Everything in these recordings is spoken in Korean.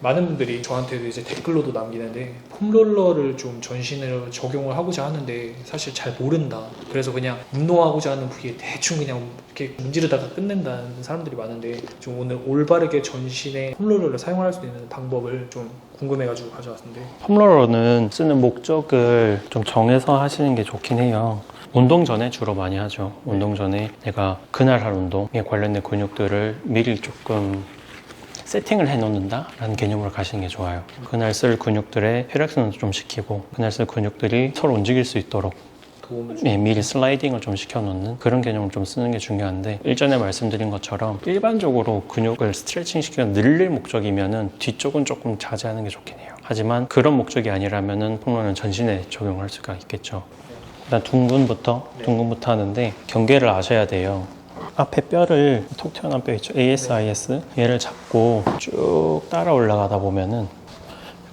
많은 분들이 저한테도 이제 댓글로도 남기는데 폼롤러를 좀 전신으로 적용을 하고자 하는데 사실 잘 모른다. 그래서 그냥 운동하고자 하는 부위에 대충 그냥 이렇게 문지르다가 끝낸다는 사람들이 많은데 좀 오늘 올바르게 전신에 폼롤러를 사용할 수 있는 방법을 좀 궁금해가지고 가져왔는데 폼롤러는 쓰는 목적을 좀 정해서 하시는 게 좋긴 해요. 운동 전에 주로 많이 하죠. 운동 전에 내가 그날 할 운동에 관련된 근육들을 미리 조금 세팅을 해 놓는다 라는 개념으로 가시는 게 좋아요. 그날 쓸 근육들의 혈액순환도 좀 시키고 그날 쓸 근육들이 서로 움직일 수 있도록 미리 슬라이딩을 좀 시켜놓는 그런 개념을 좀 쓰는 게 중요한데, 일전에 말씀드린 것처럼 일반적으로 근육을 스트레칭 시켜 늘릴 목적이면은 뒤쪽은 조금 자제하는 게 좋긴 해요. 하지만 그런 목적이 아니라면은 폼롤러는 전신에 적용할 수가 있겠죠. 일단 둥근부터 하는데 경계를 아셔야 돼요. 앞에 뼈를 톡 튀어나온 뼈 있죠, ASIS. 얘를 잡고 쭉 따라 올라가다 보면은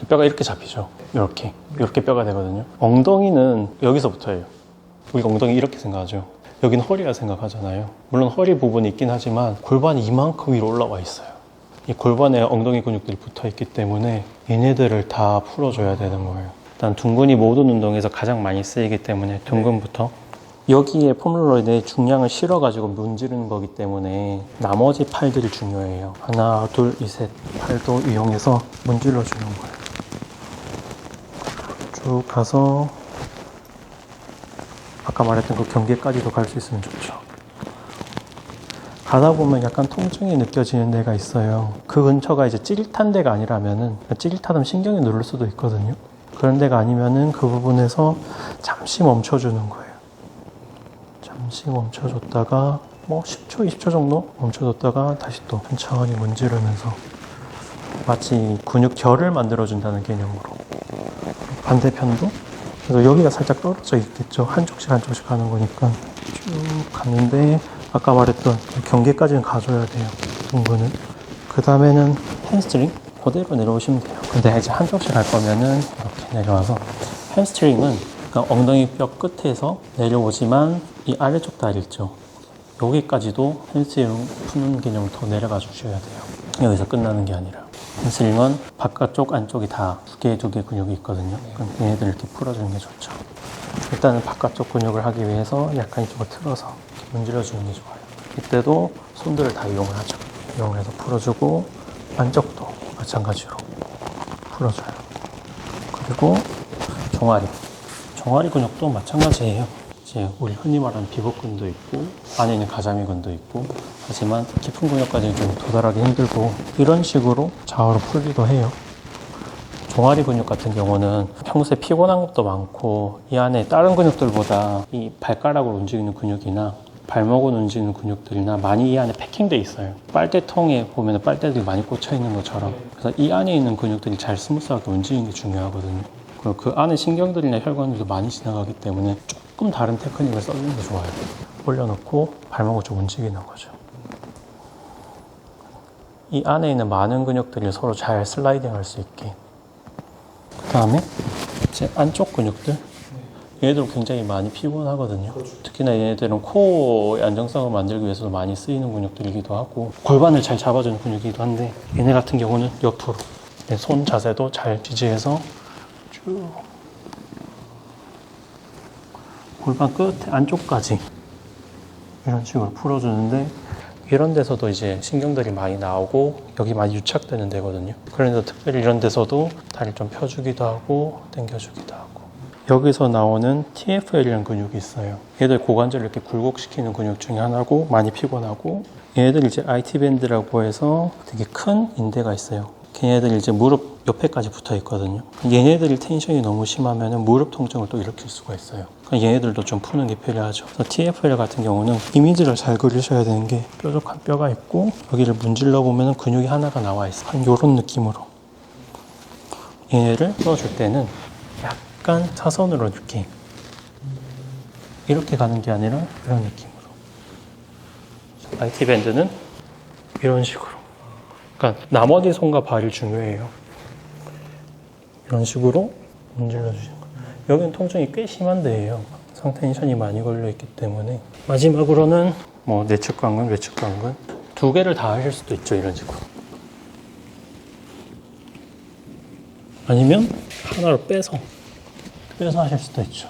뼈가 이렇게 잡히죠. 이렇게 뼈가 되거든요. 엉덩이는 여기서부터예요. 우리 엉덩이 이렇게 생각하죠. 여기는 허리라 생각하잖아요. 물론 허리 부분이 있긴 하지만 골반이 이만큼 위로 올라와 있어요. 이 골반에 엉덩이 근육들이 붙어 있기 때문에 얘네들을 다 풀어줘야 되는 거예요. 일단 둥근이 모든 운동에서 가장 많이 쓰이기 때문에 둥근부터. 여기에 폼롤러에 중량을 실어가지고 문지르는 거기 때문에 나머지 팔들이 중요해요. 하나, 둘, 셋 팔도 이용해서 문질러 주는 거예요. 쭉 가서 아까 말했던 그 경계까지도 갈 수 있으면 좋죠. 가다 보면 약간 통증이 느껴지는 데가 있어요. 그 근처가 이제 찌릿한 데가 아니라면은, 찌릿하면 신경이 누를 수도 있거든요. 그런 데가 아니면은 그 부분에서 잠시 멈춰주는 거예요. 잠시 멈춰줬다가 뭐 10초, 20초 정도 멈춰줬다가 다시 또 천천히 문지르면서 마치 근육 결을 만들어준다는 개념으로. 반대편도 그래서 여기가 살짝 떨어져 있겠죠. 한쪽씩 가는 거니까 쭉 갔는데 아까 말했던 경계까지는 가줘야 돼요. 둥근은. 그 다음에는 햄스트링 그대로 내려오시면 돼요. 근데 이제 한쪽씩 갈 거면은 이렇게 내려와서, 햄스트링은 그러니까 엉덩이 뼈 끝에서 내려오지만 이 아래쪽 다리 있죠. 여기까지도 햄스트링 푸는 개념을 더 내려가 주셔야 돼요. 여기서 끝나는 게 아니라. 햄스트링은 바깥쪽 안쪽이 다 두 개 근육이 있거든요. 그럼 얘네들 이렇게 풀어주는 게 좋죠. 일단은 바깥쪽 근육을 하기 위해서 약간 이쪽을 틀어서 문질러 주는 게 좋아요. 이때도 손들을 다 이용을 하죠. 이용해서 풀어주고 안쪽도 마찬가지로 풀어줘요. 그리고 종아리 근육도 마찬가지예요. 이제 우리 흔히 말하는 비복근도 있고 안에 있는 가자미근도 있고, 하지만 깊은 근육까지는 좀 도달하기 힘들고 이런 식으로 좌우로 풀기도 해요. 종아리 근육 같은 경우는 평소에 피곤한 것도 많고 이 안에 다른 근육들보다 이 발가락으로 움직이는 근육이나 발목으로 움직이는 근육들이나 많이 이 안에 패킹돼 있어요. 빨대통에 보면 빨대들이 많이 꽂혀 있는 것처럼. 그래서 이 안에 있는 근육들이 잘 스무스하게 움직이는 게 중요하거든요. 그리고 그 안에 신경들이나 혈관들도 많이 지나가기 때문에 조금 다른 테크닉을 써주는 게 좋아요. 올려놓고 발목을 좀 움직이는 거죠. 이 안에 있는 많은 근육들이 서로 잘 슬라이딩 할 수 있게. 그 다음에 이제 안쪽 근육들, 얘네들은 굉장히 많이 피곤하거든요. 특히나 얘네들은 코어의 안정성을 만들기 위해서도 많이 쓰이는 근육들이기도 하고 골반을 잘 잡아주는 근육이기도 한데, 얘네 같은 경우는 옆으로 손 자세도 잘 지지해서 쭉 골반 끝 안쪽까지 이런 식으로 풀어주는데, 이런 데서도 이제 신경들이 많이 나오고 여기 많이 유착되는 데거든요. 그래서 특별히 이런 데서도 다리를 좀 펴주기도 하고 당겨주기도 하고. 여기서 나오는 TFL이라는 근육이 있어요. 얘들 고관절을 이렇게 굴곡시키는 근육 중에 하나고 많이 피곤하고, 얘네들 이제 IT 밴드라고 해서 되게 큰 인대가 있어요. 걔네들이 이제 무릎 옆에까지 붙어 있거든요. 얘네들이 텐션이 너무 심하면 무릎 통증을 또 일으킬 수가 있어요. 얘네들도 좀 푸는 게 필요하죠. 그래서 TFL 같은 경우는 이미지를 잘 그리셔야 되는 게, 뾰족한 뼈가 있고 여기를 문질러 보면 근육이 하나가 나와 있어요. 한 요런 느낌으로. 얘를 풀어줄 때는 약간 사선으로 이렇게 가는 게 아니라 이런 느낌으로. IT 밴드는 이런 식으로. 그러니까 나머지 손과 발이 중요해요. 이런 식으로 문질러 주시는 거예요. 여기는 통증이 꽤 심한 데예요. 상텐션이 많이 걸려 있기 때문에. 마지막으로는 뭐 내측 관근, 외측 관근 두 개를 다 하실 수도 있죠. 이런 식으로. 아니면 하나로 빼서 하실 수도 있죠.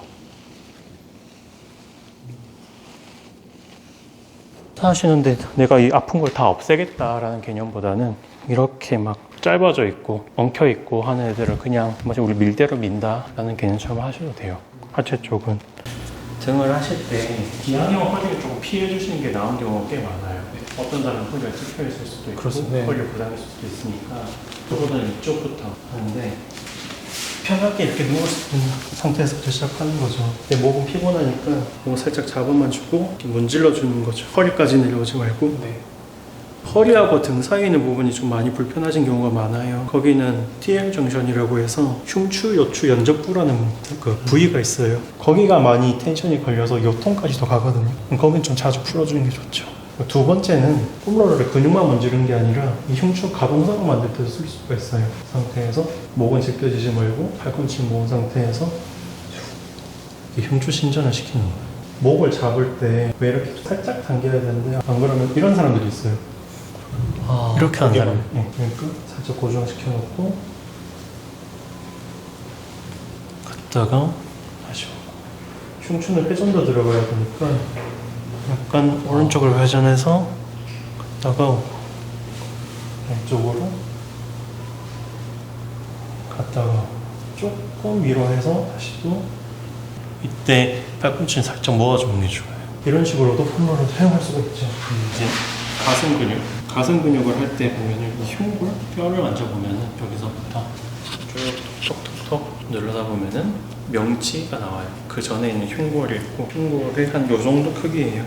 하시는데 내가 이 아픈 걸 다 없애겠다라는 개념보다는 이렇게 막 짧아져 있고 엉켜 있고 하는 애들을 그냥 마치 우리 밀대로 민다라는 개념처럼 하셔도 돼요. 하체 쪽은 등을 하실 때 기왕이면 허리를 조금 피해 주시는 게 나은 경우가 꽤 많아요. 어떤 사람은 허리가 찝혀 있을 수도 있고 그렇습니다. 허리를 부담할 수도 있으니까 저보다는 이쪽부터 하는데 편하게 이렇게 누워있는 상태에서부터 시작하는 거죠. 근데 목은 피곤하니까 이거 살짝 잡아만 주고 이렇게 문질러 주는 거죠. 허리까지 내려오지 말고. 네. 허리하고 등 사이에 있는 부분이 좀 많이 불편하신 경우가 많아요. 거기는 TL 정션이라고 해서 흉추, 요추, 연접부라는 그 부위가 있어요. 거기가 많이 텐션이 걸려서 요통까지 더 가거든요. 거긴 좀 자주 풀어주는 게 좋죠. 두 번째는 폼롤러를 근육만 문지르는 게 아니라 이 흉추 가동성을 만들 때도 쓸 수가 있어요. 그 상태에서 목은 제껴지지 말고 팔꿈치 모은 상태에서 이 흉추 신전을 시키는 거예요. 목을 잡을 때 왜 이렇게 살짝 당겨야 되는데 안 그러면 이런 사람들이 있어요. 이렇게 하는 사람. 네, 그러니까 살짝 고정시켜 놓고 갔다가 다시 오고. 흉추는 회전도 들어가야 되니까 약간 오른쪽을 회전해서 갔다가 오고 왼쪽으로 갔다가 오고. 조금 위로 해서 다시 또 이때 팔꿈치는 살짝 모아주는 게 좋아요. 이런 식으로도 폼롤러를 사용할 수가 있죠. 이제 가슴 근육을 할 때 보면은 이 흉골 뼈를 만져보면은 여기서부터 쭉 톡톡톡 누르다 보면은 명치가 나와요. 그 전에 있는 흉골이 있고 흉골이 한 요 정도 크기예요.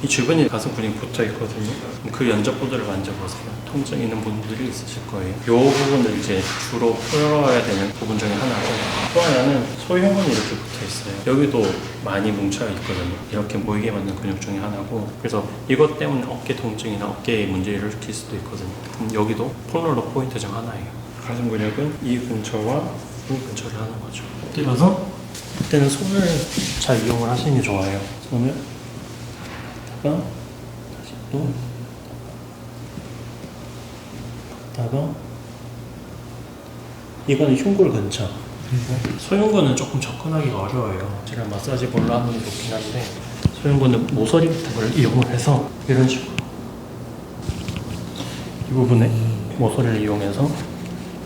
이 주변에 가슴 근육이 붙어 있거든요. 그 연접부들을 만져보세요. 통증 있는 분들이 있으실 거예요. 이 부분을 이제 주로 풀어야 되는 부분 중에 하나고 또 하나는 소흉근이 이렇게 붙어 있어요. 여기도 많이 뭉쳐 있거든요. 이렇게 모이게 만든 근육 중에 하나고 그래서 이것 때문에 어깨 통증이나 어깨에 문제를 일으킬 수도 있거든요. 여기도 폼롤러 포인트 중 하나예요. 가슴 근육은 이 근처와 이 근처를 하는 거죠. 엎드려서 이때는 손을 잘 이용을 하시는 게 좋아요. 손을 다시 또 갔다가 이거는 흉골 근처. 소흉근은 조금 접근하기가 어려워요. 제가 마사지 볼로 하는 게 좋긴 한데 소흉근은 모서리 같은 걸 이용을 해서 이런 식으로 이 부분에 모서리를 이용해서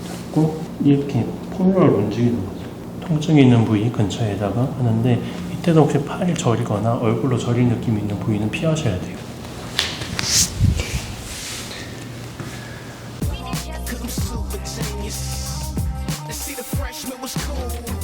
잡고 이렇게 폼롤러를 움직이는 거죠. 통증이 있는 부위 근처에다가 하는데 이때도 혹시 팔을 저리거나 얼굴로 저린 느낌이 있는 부위는 피하셔야 돼요. See the freshman was cool.